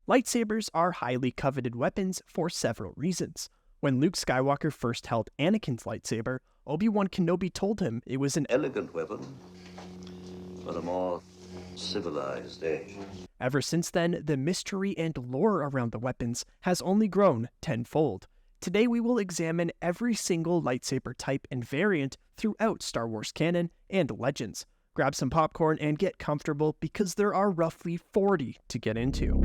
Lightsabers are highly coveted weapons for several reasons. When Luke Skywalker first held Anakin's lightsaber, Obi-Wan Kenobi told him it was an elegant weapon for a more civilized age. Ever since then, the mystery and lore around the weapons has only grown tenfold. Today we will examine every single lightsaber type and variant throughout Star Wars canon and Legends. Grab some popcorn and get comfortable because there are roughly 40 to get into.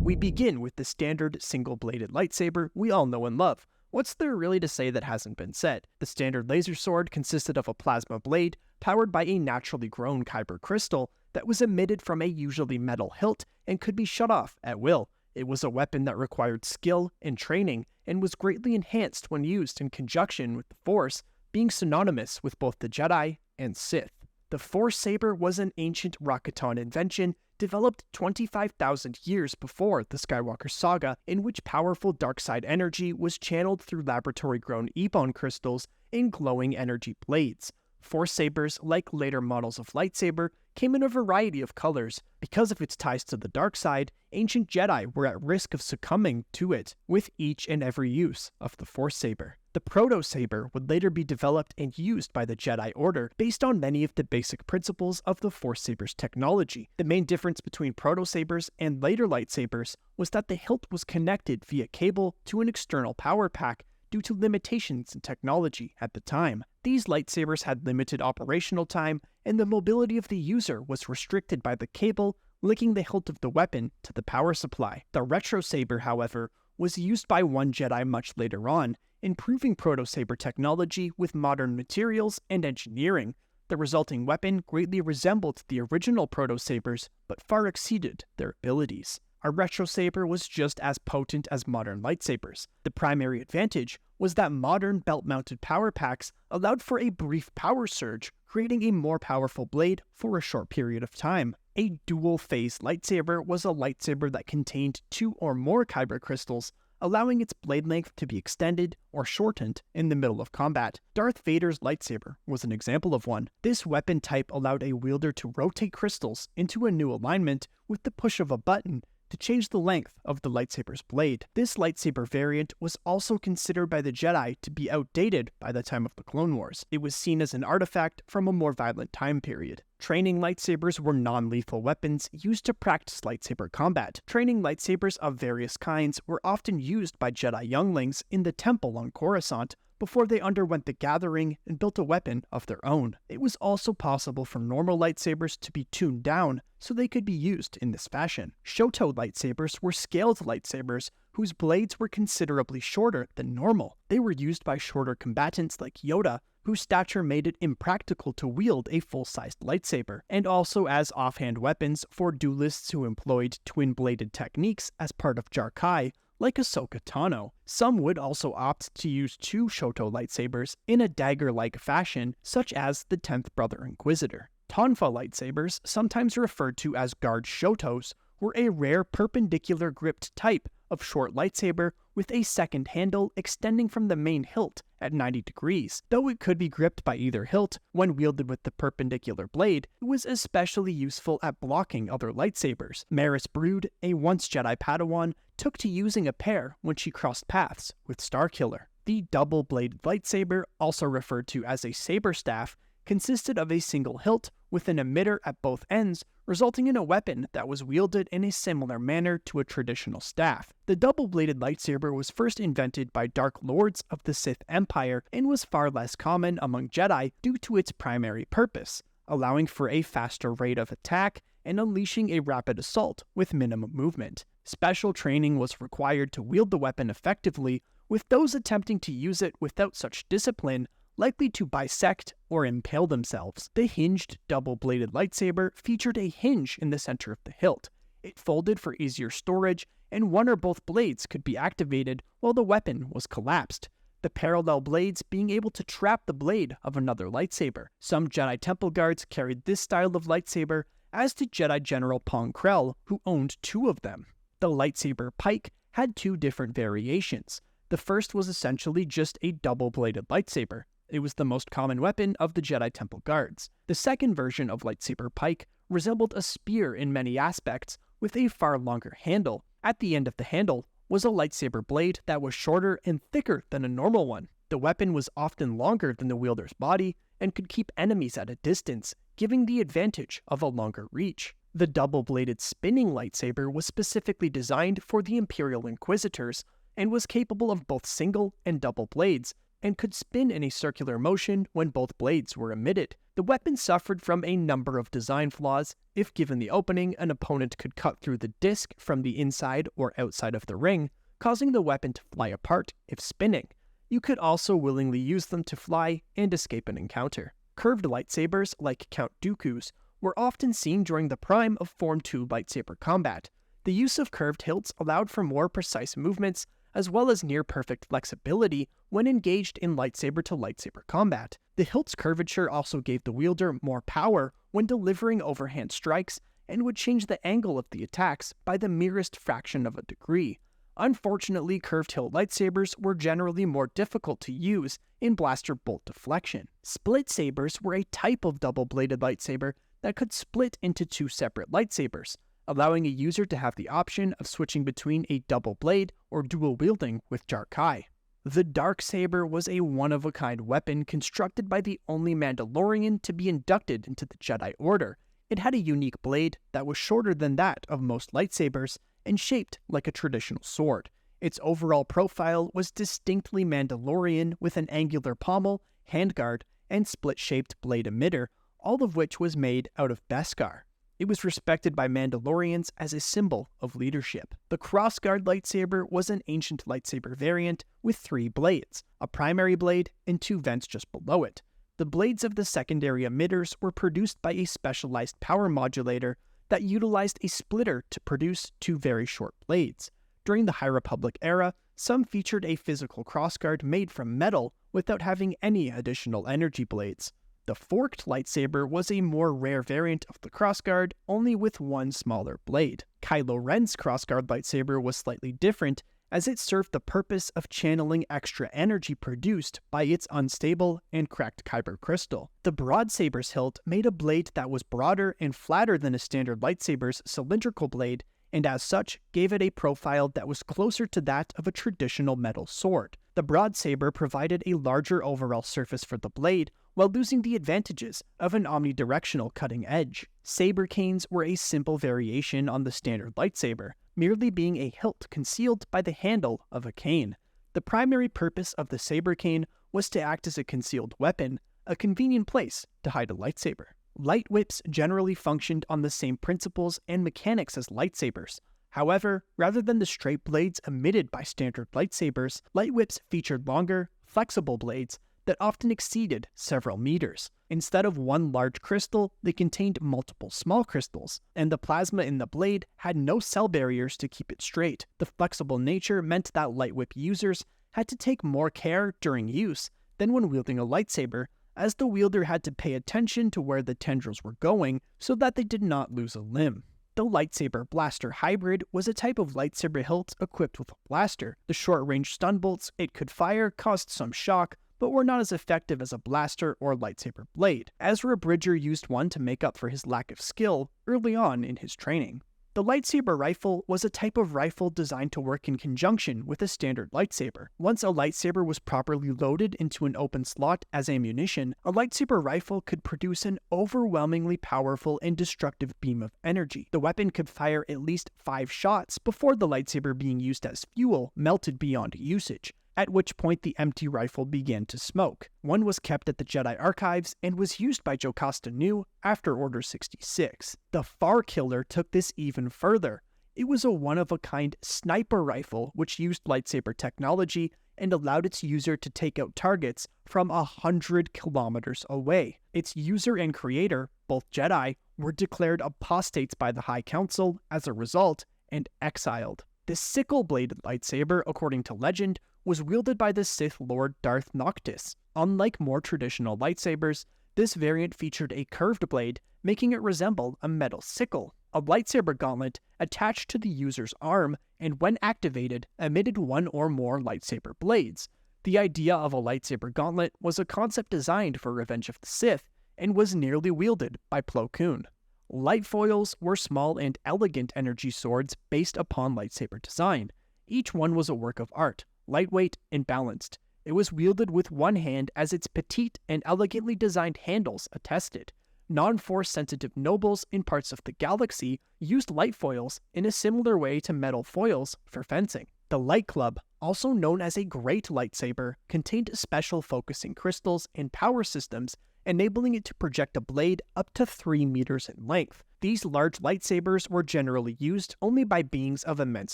We begin with the standard single-bladed lightsaber we all know and love. What's there really to say that hasn't been said? The standard laser sword consisted of a plasma blade powered by a naturally grown kyber crystal that was emitted from a usually metal hilt and could be shut off at will. It was a weapon that required skill and training and was greatly enhanced when used in conjunction with the Force, being synonymous with both the Jedi and Sith. The Force Saber was an ancient Rakatan invention developed 25,000 years before the Skywalker saga, in which powerful dark side energy was channeled through laboratory-grown Ebon crystals in glowing energy blades. Force sabers, like later models of lightsaber, came in a variety of colors. Because of its ties to the dark side, ancient Jedi were at risk of succumbing to it with each and every use of the Force saber. The PROTOSABER would later be developed and used by the Jedi Order based on many of the basic principles of the Force Saber's technology. The main difference between PROTOSABERs and later lightsabers was that the hilt was connected via cable to an external power pack due to limitations in technology at the time. These lightsabers had limited operational time, and the mobility of the user was restricted by the cable linking the hilt of the weapon to the power supply. The RETROSABER, however, was used by one Jedi much later on, improving PROTOSABER technology with modern materials and engineering. The resulting weapon greatly resembled the original PROTOSABERs, but far exceeded their abilities. A RETROSABER was just as potent as modern lightsabers. The primary advantage was that modern belt-mounted power packs allowed for a brief power surge, creating a more powerful blade for a short period of time. A dual-phase lightsaber was a lightsaber that contained 2 or more kyber crystals, allowing its blade length to be extended or shortened in the middle of combat. Darth Vader's lightsaber was an example of one. This weapon type allowed a wielder to rotate crystals into a new alignment with the push of a button to change the length of the lightsaber's blade. This lightsaber variant was also considered by the Jedi to be outdated by the time of the Clone Wars. It was seen as an artifact from a more violent time period. Training lightsabers were non-lethal weapons used to practice lightsaber combat. Training lightsabers of various kinds were often used by Jedi younglings in the temple on Coruscant before they underwent the gathering and built a weapon of their own. It was also possible for normal lightsabers to be tuned down so they could be used in this fashion. SHOTO lightsabers were scaled lightsabers whose blades were considerably shorter than normal. They were used by shorter combatants like Yoda, whose stature made it impractical to wield a full-sized lightsaber, and also as offhand weapons for duelists who employed twin-bladed techniques as part of Jar-Kai, like Ahsoka Tano. Some would also opt to use 2 SHOTO lightsabers in a dagger-like fashion, such as the 10th Brother Inquisitor. TONFA lightsabers, sometimes referred to as guard SHOTOs, were a rare perpendicular gripped type of short lightsaber with a second handle extending from the main hilt at 90 degrees. Though it could be gripped by either hilt, when wielded with the perpendicular blade, it was especially useful at blocking other lightsabers. Maris Brood, a once Jedi Padawan, took to using a pair when she crossed paths with Starkiller. The double-bladed lightsaber, also referred to as a saber staff, consisted of a single hilt with an emitter at both ends, resulting in a weapon that was wielded in a similar manner to a traditional staff. The double-bladed lightsaber was first invented by Dark Lords of the Sith Empire and was far less common among Jedi due to its primary purpose, allowing for a faster rate of attack and unleashing a rapid assault with minimum movement. Special training was required to wield the weapon effectively, with those attempting to use it without such discipline likely to bisect or impale themselves. The hinged double-bladed lightsaber featured a hinge in the center of the hilt. It folded for easier storage, and one or both blades could be activated while the weapon was collapsed, the parallel blades being able to trap the blade of another lightsaber. Some Jedi Temple guards carried this style of lightsaber, as did Jedi General Pong Krell, who owned 2 of them. The lightsaber PIKE had 2 different variations. The first was essentially just a double-bladed lightsaber. It was the most common weapon of the Jedi Temple guards. The second version of lightsaber PIKE resembled a spear in many aspects, with a far longer handle. At the end of the handle was a lightsaber blade that was shorter and thicker than a normal one. The weapon was often longer than the wielder's body and could keep enemies at a distance, giving the advantage of a longer reach. The double-bladed spinning lightsaber was specifically designed for the Imperial Inquisitors and was capable of both single and double blades, and could spin in a circular motion when both blades were emitted. The weapon suffered from a number of design flaws. If given the opening, an opponent could cut through the disc from the inside or outside of the ring, causing the weapon to fly apart if spinning. You could also willingly use them to fly and escape an encounter. Curved lightsabers, like Count Dooku's, were often seen during the prime of Form 2 lightsaber combat. The use of curved hilts allowed for more precise movements, as well as near-perfect flexibility when engaged in lightsaber-to-lightsaber combat. The hilt's curvature also gave the wielder more power when delivering overhand strikes, and would change the angle of the attacks by the merest fraction of a degree. Unfortunately, curved hilt lightsabers were generally more difficult to use in blaster bolt deflection. Split sabers were a type of double-bladed lightsaber that could split into two separate lightsabers, allowing a user to have the option of switching between a double blade or dual wielding with Dark Eye. The Darksaber was a one-of-a-kind weapon constructed by the only Mandalorian to be inducted into the Jedi Order. It had a unique blade that was shorter than that of most lightsabers and shaped like a traditional sword. Its overall profile was distinctly Mandalorian, with an angular pommel, handguard, and split-shaped blade emitter, all of which was made out of Beskar. It was respected by Mandalorians as a symbol of leadership. The CROSSGUARD lightsaber was an ancient lightsaber variant with 3 blades, a primary blade, and 2 vents just below it. The blades of the secondary emitters were produced by a specialized power modulator that utilized a splitter to produce 2 very short blades. During the High Republic era, some featured a physical crossguard made from metal without having any additional energy blades. The forked lightsaber was a more rare variant of the crossguard, only with 1 smaller blade. Kylo Ren's crossguard lightsaber was slightly different, as it served the purpose of channeling extra energy produced by its unstable and cracked kyber crystal. The broadsaber's hilt made a blade that was broader and flatter than a standard lightsaber's cylindrical blade, and as such gave it a profile that was closer to that of a traditional metal sword. The broadsaber provided a larger overall surface for the blade, while losing the advantages of an omnidirectional cutting edge. Sabercanes were a simple variation on the standard lightsaber, merely being a hilt concealed by the handle of a cane. The primary purpose of the sabercane was to act as a concealed weapon, a convenient place to hide a lightsaber. Light whips generally functioned on the same principles and mechanics as lightsabers. However, rather than the straight blades emitted by standard lightsabers, light whips featured longer, flexible blades that often exceeded several meters. Instead of one large crystal, they contained multiple small crystals, and the plasma in the blade had no cell barriers to keep it straight. The flexible nature meant that light whip users had to take more care during use than when wielding a lightsaber, as the wielder had to pay attention to where the tendrils were going so that they did not lose a limb. The LIGHTSABER-BLASTER hybrid was a type of lightsaber hilt equipped with a blaster. The short-range stun bolts it could fire caused some shock, but were not as effective as a blaster or lightsaber blade. Ezra Bridger used one to make up for his lack of skill early on in his training. The lightsaber rifle was a type of rifle designed to work in conjunction with a standard lightsaber. Once a lightsaber was properly loaded into an open slot as ammunition, a lightsaber rifle could produce an overwhelmingly powerful and destructive beam of energy. The weapon could fire at least 5 shots before the lightsaber being used as fuel melted beyond usage, at which point the empty rifle began to smoke. One was kept at the Jedi Archives and was used by Jocasta Nu after Order 66. The FARKILLER took this even further. It was a one-of-a-kind sniper rifle which used lightsaber technology and allowed its user to take out targets from 100 kilometers away. Its user and creator, both Jedi, were declared apostates by the High Council as a result and exiled. The SICKLE-BLADED lightsaber, according to legend, was wielded by the Sith Lord Darth Noctis. Unlike more traditional lightsabers, this variant featured a curved blade, making it resemble a metal sickle. A lightsaber gauntlet attached to the user's arm, and when activated, emitted 1 or more lightsaber blades. The idea of a lightsaber gauntlet was a concept designed for Revenge of the Sith, and was nearly wielded by Plo Koon. LIGHTFOILs were small and elegant energy swords based upon lightsaber design. Each one was a work of art, lightweight and balanced. It was wielded with one hand as its petite and elegantly designed handles attested. Non-force sensitive nobles in parts of the galaxy used lightfoils in a similar way to metal foils for fencing. The LIGHTCLUB, also known as a great lightsaber, contained special focusing crystals and power systems, enabling it to project a blade up to 3 meters in length. These large lightsabers were generally used only by beings of immense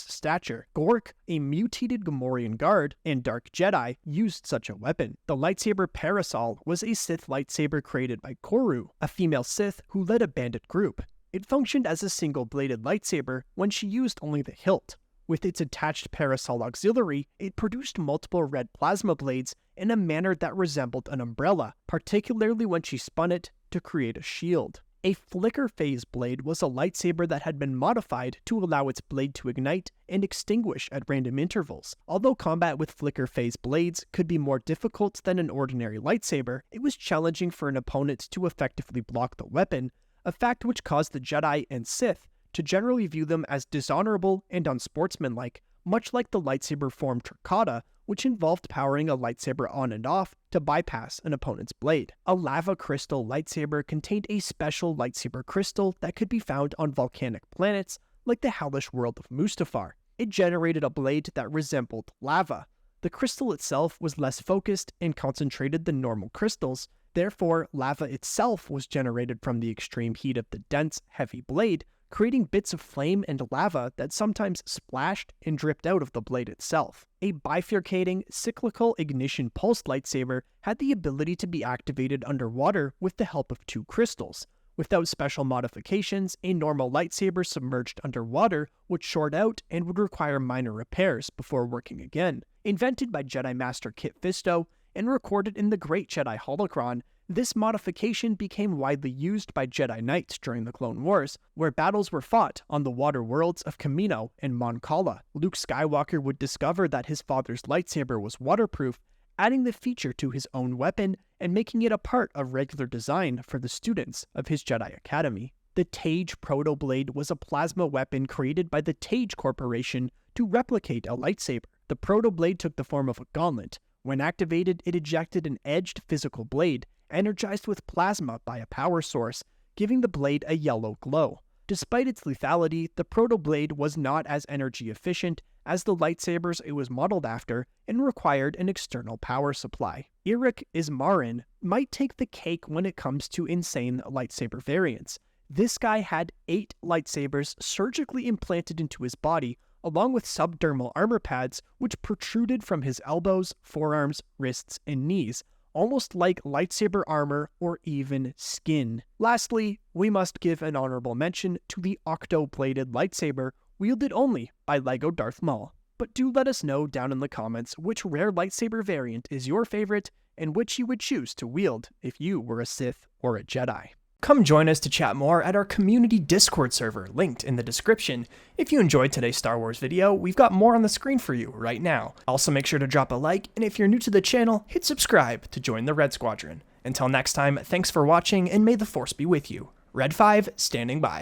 stature. Gork, a mutated Gamorrean guard, and Dark Jedi used such a weapon. The lightsaber PARASOL was a Sith lightsaber created by Koru, a female Sith who led a bandit group. It functioned as a single-bladed lightsaber when she used only the hilt. With its attached parasol auxiliary, it produced multiple red plasma blades in a manner that resembled an umbrella, particularly when she spun it to create a shield. A FLICKERPHASE blade was a lightsaber that had been modified to allow its blade to ignite and extinguish at random intervals. Although combat with FLICKERPHASE blades could be more difficult than an ordinary lightsaber, it was challenging for an opponent to effectively block the weapon, a fact which caused the Jedi and Sith to generally view them as dishonorable and unsportsmanlike, much like the lightsaber form Trikata, which involved powering a lightsaber on and off to bypass an opponent's blade. A lava crystal lightsaber contained a special lightsaber crystal that could be found on volcanic planets like the hellish world of Mustafar. It generated a blade that resembled lava. The crystal itself was less focused and concentrated than normal crystals, therefore lava itself was generated from the extreme heat of the dense, heavy blade, creating bits of flame and lava that sometimes splashed and dripped out of the blade itself. A bifurcating, cyclical ignition pulse lightsaber had the ability to be activated underwater with the help of 2 crystals. Without special modifications, a normal lightsaber submerged underwater would short out and would require minor repairs before working again. Invented by Jedi Master Kit Fisto and recorded in the Great Jedi Holocron, this modification became widely used by Jedi Knights during the Clone Wars, where battles were fought on the water worlds of Kamino and Mon Cala. Luke Skywalker would discover that his father's lightsaber was waterproof, adding the feature to his own weapon and making it a part of regular design for the students of his Jedi Academy. The TAGGE Protoblade was a plasma weapon created by the TAGGE Corporation to replicate a lightsaber. The Protoblade took the form of a gauntlet. When activated, it ejected an edged physical blade, energized with plasma by a power source, giving the blade a yellow glow. Despite its lethality, the Protoblade was not as energy efficient as the lightsabers it was modeled after and required an external power supply. IREK ISMAREN might take the cake when it comes to insane lightsaber variants. This guy had 8 lightsabers surgically implanted into his body, along with subdermal armor pads which protruded from his elbows, forearms, wrists, and knees, almost like lightsaber armor or even skin. Lastly, we must give an honorable mention to the octo-bladed lightsaber, wielded only by LEGO Darth Maul. But do let us know down in the comments which rare lightsaber variant is your favorite and which you would choose to wield if you were a Sith or a Jedi. Come join us to chat more at our community Discord server, linked in the description. If you enjoyed today's Star Wars video, we've got more on the screen for you right now. Also make sure to drop a like, and if you're new to the channel, hit subscribe to join the Red Squadron. Until next time, thanks for watching, and may the Force be with you. Red 5, standing by.